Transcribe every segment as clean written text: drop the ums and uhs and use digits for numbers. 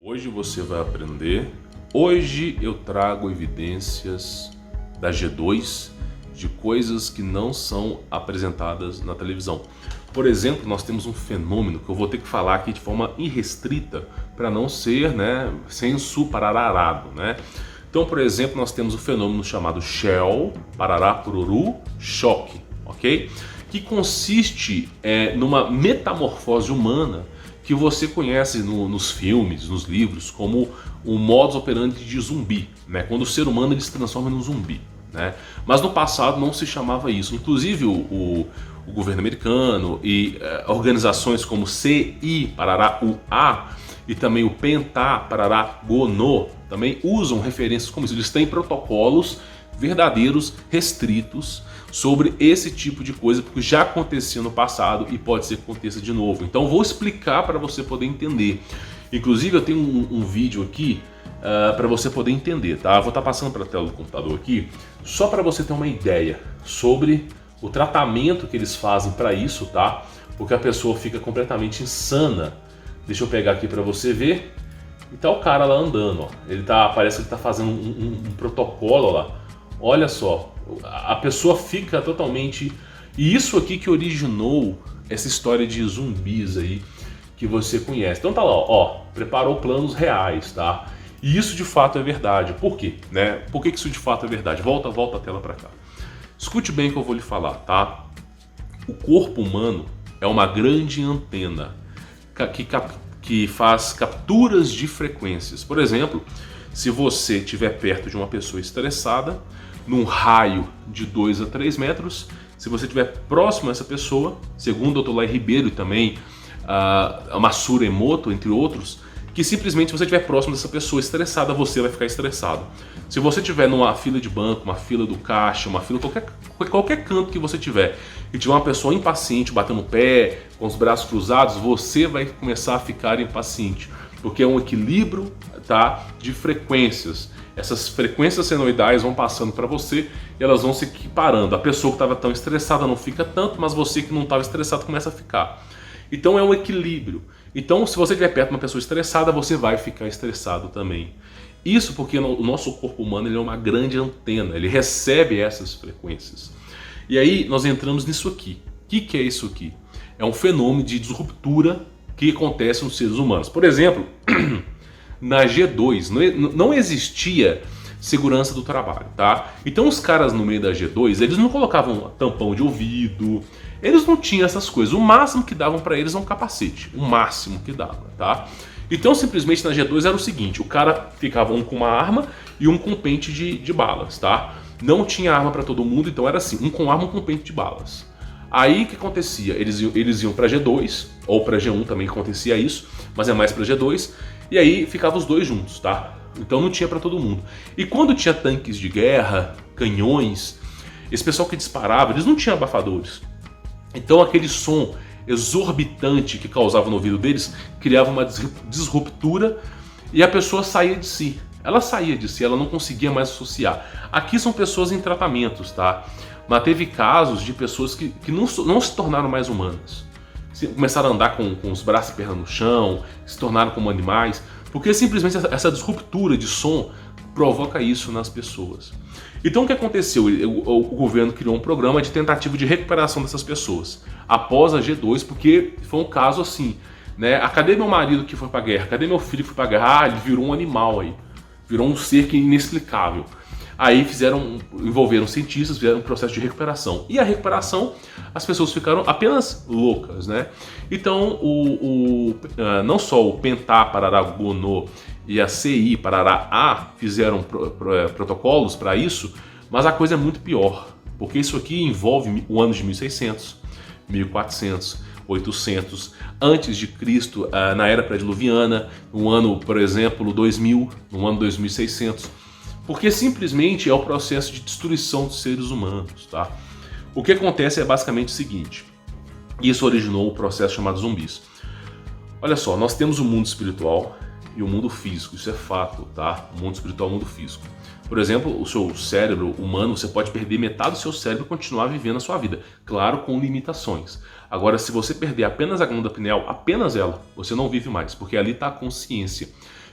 Hoje você vai aprender. Hoje eu trago evidências da G2 de coisas que não são apresentadas na televisão. Por exemplo, nós temos um fenômeno que eu vou ter que falar aqui de forma irrestrita para não ser, sensu parararado, Então, por exemplo, nós temos o fenômeno chamado Shell, Parará, Pururu, Choque, ok? Que consiste numa metamorfose humana que você conhece nos filmes, nos livros, como o modus operandi de zumbi, quando o ser humano ele se transforma num zumbi. Mas no passado não se chamava isso. Inclusive o governo americano e organizações como CI, Parará, UA, e também o Pentá, Parará, Gono, também usam referências como isso. Eles têm protocolos verdadeiros, restritos, sobre esse tipo de coisa, porque já acontecia no passado e pode ser que aconteça de novo. Então vou explicar para você poder entender. Inclusive eu tenho um vídeo aqui para você poder entender, tá? Eu vou estar passando para a tela do computador aqui, só para você ter uma ideia sobre o tratamento que eles fazem para isso, tá? Porque a pessoa fica completamente insana. Deixa eu pegar aqui para você ver. E tá o cara lá andando, ó. Parece que ele tá fazendo um protocolo lá. Olha só, a pessoa fica totalmente... E isso aqui que originou essa história de zumbis aí que você conhece. Então tá lá, ó, preparou planos reais, tá? E isso de fato é verdade. Por quê? Por que isso de fato é verdade? Volta a tela para cá. Escute bem o que eu vou lhe falar, tá? O corpo humano é uma grande antena que faz capturas de frequências. Por exemplo, se você estiver perto de uma pessoa estressada, num raio de 2 a 3 metros, se você estiver próximo a essa pessoa, segundo o Dr. Lai Ribeiro e também a Masaru Emoto, entre outros, que simplesmente se você estiver próximo dessa pessoa estressada, você vai ficar estressado. Se você estiver numa fila de banco, uma fila do caixa, uma fila, qualquer canto que você tiver, e tiver uma pessoa impaciente, batendo o pé, com os braços cruzados, você vai começar a ficar impaciente, porque é um equilíbrio, tá, de frequências. Essas frequências senoidais vão passando para você e elas vão se equiparando. A pessoa que estava tão estressada não fica tanto, mas você que não estava estressado começa a ficar. Então é um equilíbrio. Então se você estiver perto de uma pessoa estressada, você vai ficar estressado também. Isso porque o nosso corpo humano ele é uma grande antena, ele recebe essas frequências. E aí nós entramos nisso aqui. O que é isso aqui? É um fenômeno de disruptura que acontece nos seres humanos. Por exemplo, na G2 não existia segurança do trabalho, tá? Então os caras no meio da G2, eles não colocavam tampão de ouvido, eles não tinham essas coisas. O máximo que davam para eles é um capacete, o máximo que dava, tá? Então simplesmente na G2 era o seguinte, o cara ficava um com uma arma e um com um pente de balas, tá? Não tinha arma para todo mundo, então era assim, um com arma e um com pente de balas. Aí o que acontecia? Eles iam para G2, ou para G1 também acontecia isso, mas é mais para G2, e aí ficavam os dois juntos, tá? Então não tinha para todo mundo. E quando tinha tanques de guerra, canhões, esse pessoal que disparava, eles não tinham abafadores. Então aquele som exorbitante que causava no ouvido deles criava uma disruptura e a pessoa saía de si. Ela saía de si, ela não conseguia mais associar. Aqui são pessoas em tratamentos, tá? Mas teve casos de pessoas que não se tornaram mais humanas. Começaram a andar com os braços e pernas no chão, se tornaram como animais, porque simplesmente essa disruptura de som provoca isso nas pessoas. Então o que aconteceu? O governo criou um programa de tentativa de recuperação dessas pessoas após a G2, porque foi um caso assim, cadê meu marido que foi pra guerra? Cadê meu filho que foi pra guerra? Ah, ele virou um animal aí, virou um ser que inexplicável. Aí envolveram cientistas, fizeram um processo de recuperação. E a recuperação, as pessoas ficaram apenas loucas, Então, não só o Pentá, Parará, Gono e a CI, Parará, A fizeram protocolos para isso, mas a coisa é muito pior, porque isso aqui envolve o ano de 1600, 1400, 800, antes de Cristo, na era pré-diluviana, no ano, por exemplo, 2000, no ano 2600. Porque simplesmente é o processo de destruição dos seres humanos, tá? O que acontece é basicamente o seguinte. Isso originou o processo chamado zumbis. Olha só, nós temos o mundo espiritual e o mundo físico, isso é fato, tá? O mundo espiritual e o mundo físico. Por exemplo, o seu cérebro humano, você pode perder metade do seu cérebro e continuar vivendo a sua vida. Claro, com limitações. Agora, se você perder apenas a glândula pineal, apenas ela, você não vive mais, porque ali está a consciência.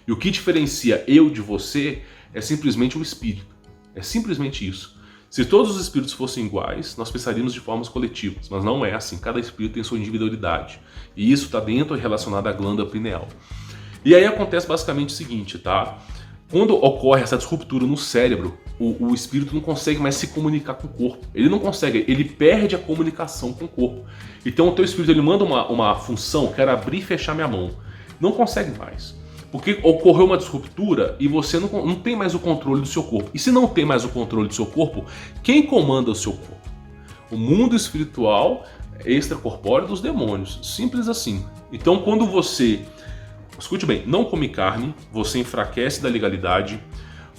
E o que diferencia eu de você é simplesmente o espírito. É simplesmente isso. Se todos os espíritos fossem iguais, nós pensaríamos de formas coletivas, mas não é assim. Cada espírito tem sua individualidade. E isso está dentro e relacionado à glândula pineal. E aí acontece basicamente o seguinte, tá? Quando ocorre essa disruptura no cérebro, o espírito não consegue mais se comunicar com o corpo. Ele não consegue, ele perde a comunicação com o corpo. Então o teu espírito ele manda uma função, quero abrir e fechar minha mão. Não consegue mais. Porque ocorreu uma disruptura e você não tem mais o controle do seu corpo. E se não tem mais o controle do seu corpo, quem comanda o seu corpo? O mundo espiritual extracorpóreo dos demônios. Simples assim. Então quando você, escute bem, não come carne, você enfraquece da legalidade.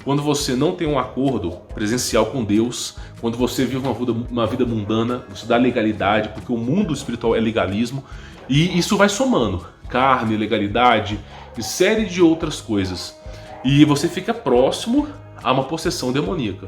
Quando você não tem um acordo presencial com Deus, quando você vive uma vida mundana, você dá legalidade, porque o mundo espiritual é legalismo, e isso vai somando. Carne, legalidade e série de outras coisas. E você fica próximo a uma possessão demoníaca.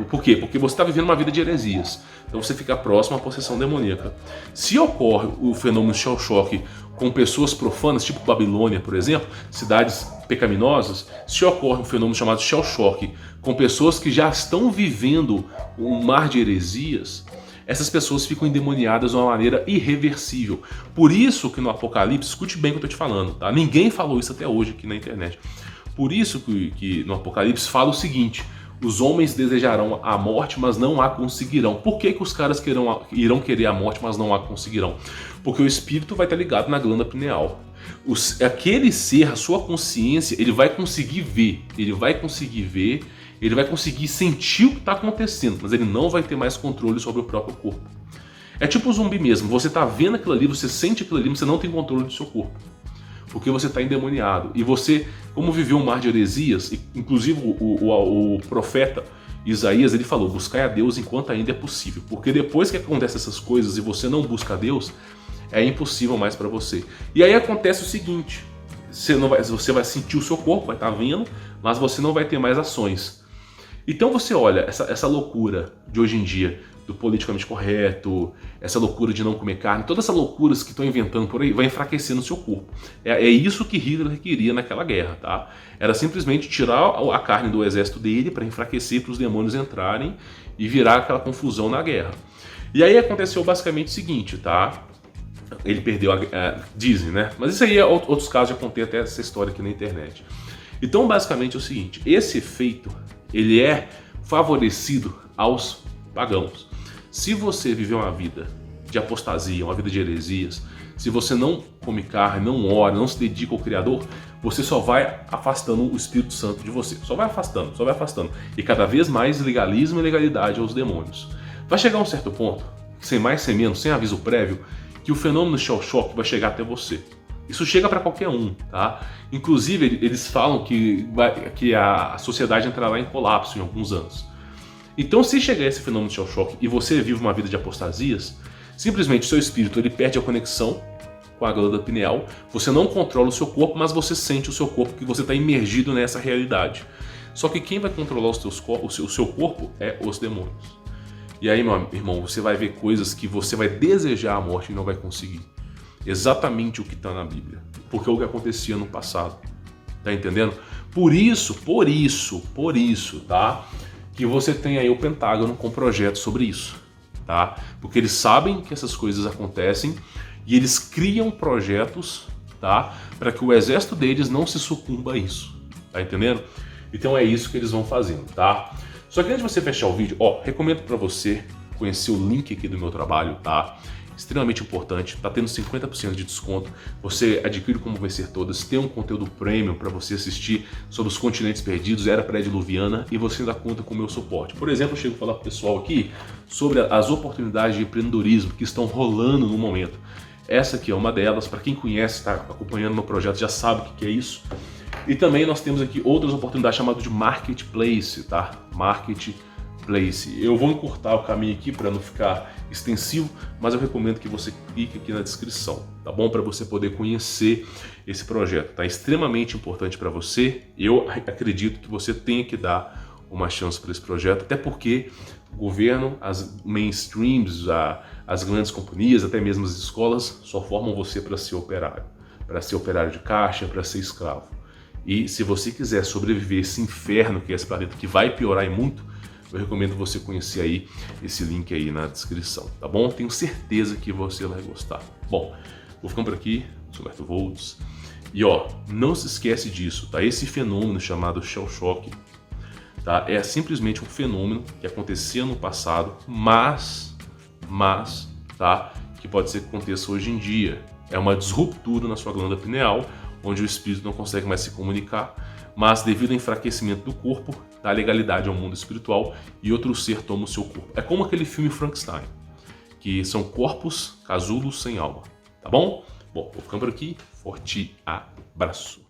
Por quê? Porque você está vivendo uma vida de heresias. Então você fica próximo à possessão demoníaca. Se ocorre o fenômeno shell shock com pessoas profanas, tipo Babilônia, por exemplo, cidades pecaminosas, se ocorre um fenômeno chamado shell shock com pessoas que já estão vivendo um mar de heresias, essas pessoas ficam endemoniadas de uma maneira irreversível. Por isso que no Apocalipse, escute bem o que eu estou te falando, tá? Ninguém falou isso até hoje aqui na internet. Por isso que no Apocalipse fala o seguinte: os homens desejarão a morte, mas não a conseguirão. Por que os caras irão querer a morte, mas não a conseguirão? Porque o espírito vai estar ligado na glândula pineal. Aquele ser, a sua consciência, ele vai conseguir ver, ele vai conseguir sentir o que está acontecendo, mas ele não vai ter mais controle sobre o próprio corpo. É tipo um zumbi mesmo, você está vendo aquilo ali, você sente aquilo ali, mas você não tem controle do seu corpo. Porque você está endemoniado. E você, como viveu um mar de heresias, inclusive o profeta Isaías, ele falou: buscai a Deus enquanto ainda é possível. Porque depois que acontecem essas coisas e você não busca a Deus, é impossível mais para você. E aí acontece o seguinte: você vai sentir o seu corpo, vai estar vendo, mas você não vai ter mais ações. Então você olha essa loucura de hoje em dia, do politicamente correto, essa loucura de não comer carne, todas essas loucuras que estão inventando por aí, vai enfraquecer no seu corpo. É isso que Hitler queria naquela guerra, tá? Era simplesmente tirar a carne do exército dele para enfraquecer, para os demônios entrarem e virar aquela confusão na guerra. E aí aconteceu basicamente o seguinte, tá? Ele perdeu dizem, né? Mas isso aí é outros casos, já contei até essa história aqui na internet. Então basicamente é o seguinte: esse efeito, ele é favorecido aos pagãos. Se você viver uma vida de apostasia, uma vida de heresias, se você não come carne, não ora, não se dedica ao Criador, você só vai afastando o Espírito Santo de você. Só vai afastando, só vai afastando. E cada vez mais legalismo e legalidade aos demônios. Vai chegar um certo ponto, sem mais, sem menos, sem aviso prévio, que o fenômeno shell shock vai chegar até você. Isso chega para qualquer um, tá? Inclusive, eles falam que a sociedade entrará em colapso em alguns anos. Então, se chegar esse fenômeno de shell shock e você vive uma vida de apostasias, simplesmente o seu espírito ele perde a conexão com a glândula pineal, você não controla o seu corpo, mas você sente o seu corpo, que você está imergido nessa realidade. Só que quem vai controlar o seu corpo é os demônios. E aí, meu irmão, você vai ver coisas que você vai desejar a morte e não vai conseguir. Exatamente o que está na Bíblia. Porque é o que acontecia no passado. Tá entendendo? Por isso, tá? Que você tem aí o Pentágono com projetos sobre isso, tá? Porque eles sabem que essas coisas acontecem e eles criam projetos, tá? Para que o exército deles não se sucumba a isso, tá entendendo? Então é isso que eles vão fazendo, tá? Só que antes de você fechar o vídeo, recomendo para você conhecer o link aqui do meu trabalho, tá? Extremamente importante, tá tendo 50% de desconto, você adquire Como Vencer Todas, tem um conteúdo premium para você assistir sobre os continentes perdidos, era pré-diluviana, e você ainda conta com o meu suporte. Por exemplo, eu chego a falar pro pessoal aqui sobre as oportunidades de empreendedorismo que estão rolando no momento. Essa aqui é uma delas, para quem conhece, está acompanhando meu projeto, já sabe o que é isso. E também nós temos aqui outras oportunidades chamadas de Marketplace, tá? Marketplace. Eu vou encurtar o caminho aqui para não ficar extensivo, mas eu recomendo que você clique aqui na descrição, tá bom? Para você poder conhecer esse projeto, tá? Extremamente importante para você. Eu acredito que você tenha que dar uma chance para esse projeto, até porque o governo, as mainstreams, as grandes companhias, até mesmo as escolas, só formam você para ser operário de caixa, para ser escravo. E se você quiser sobreviver a esse inferno que é esse planeta, que vai piorar e muito, eu recomendo você conhecer aí esse link aí na descrição, tá bom? Tenho certeza que você vai gostar. Bom, vou ficando por aqui, sou Humberto Voltz. E ó, não se esquece disso, tá? Esse fenômeno chamado Shell Shock, tá? É simplesmente um fenômeno que acontecia no passado, mas, tá? Que pode ser que aconteça hoje em dia. É uma disruptura na sua glândula pineal, onde o espírito não consegue mais se comunicar, mas devido ao enfraquecimento do corpo, dá legalidade ao mundo espiritual e outro ser toma o seu corpo. É como aquele filme Frankenstein, que são corpos casulos sem alma, tá bom? Bom, vou ficando por aqui, forte abraço.